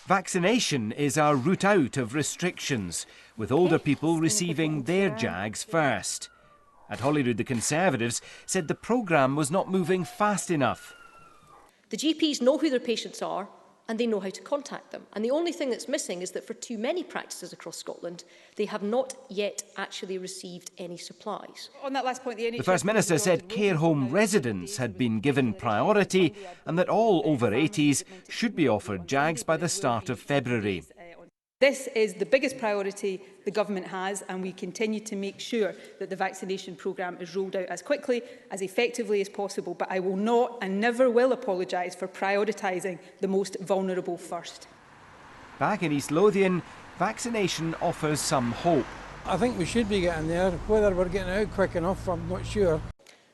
Vaccination is our route out of restrictions, with older people receiving their jags first. At Holyrood, the Conservatives said the programme was not moving fast enough. The GPs know who their patients are and they know how to contact them. And the only thing that's missing is that for too many practices across Scotland, they have not yet actually received any supplies. On that last point, the First Minister said care home residents had been given priority and that all over 80s should be offered jags by the start of February. This is the biggest priority the Government has, and we continue to make sure that the vaccination programme is rolled out as quickly, as effectively as possible. But I will not and never will apologise for prioritising the most vulnerable first. Back in East Lothian, vaccination offers some hope. I think we should be getting there. Whether we're getting out quick enough, I'm not sure.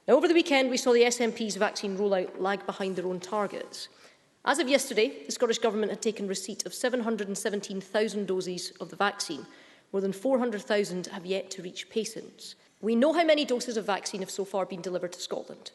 Now, over the weekend, we saw the SNP's vaccine rollout lag behind their own targets. As of yesterday, the Scottish Government had taken receipt of 717,000 doses of the vaccine. More than 400,000 have yet to reach patients. We know how many doses of vaccine have so far been delivered to Scotland.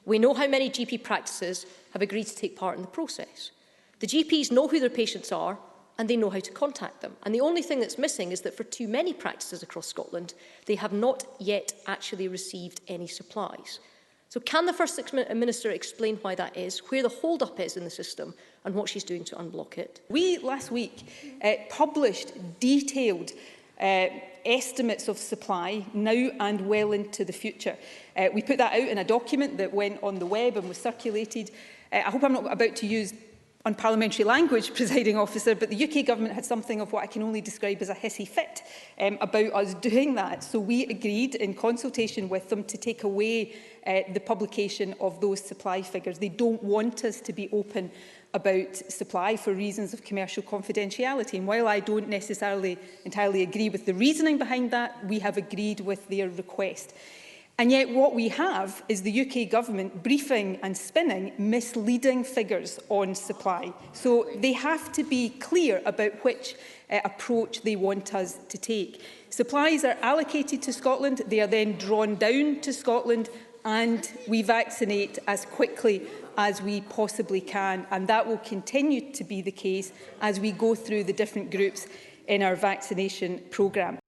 We know how many GP practices have agreed to take part in the process. The GPs know who their patients are and they know how to contact them. And the only thing that's missing is that for too many practices across Scotland, they have not yet actually received any supplies. So can the First Minister explain why that is, where the hold-up is in the system and what she's doing to unblock it? We, last week, published detailed estimates of supply now and well into the future. We put that out in a document that went on the web and was circulated. I hope I'm not about to use unparliamentary language, presiding officer, but the UK Government had something of what I can only describe as a hissy fit about us doing that. So we agreed in consultation with them to take away the publication of those supply figures. They don't want us to be open about supply for reasons of commercial confidentiality. And while I don't necessarily entirely agree with the reasoning behind that, we have agreed with their request. And yet what we have is the UK Government briefing and spinning misleading figures on supply. So they have to be clear about which approach they want us to take. Supplies are allocated to Scotland, they are then drawn down to Scotland, and we vaccinate as quickly as we possibly can. And that will continue to be the case as we go through the different groups in our vaccination programme.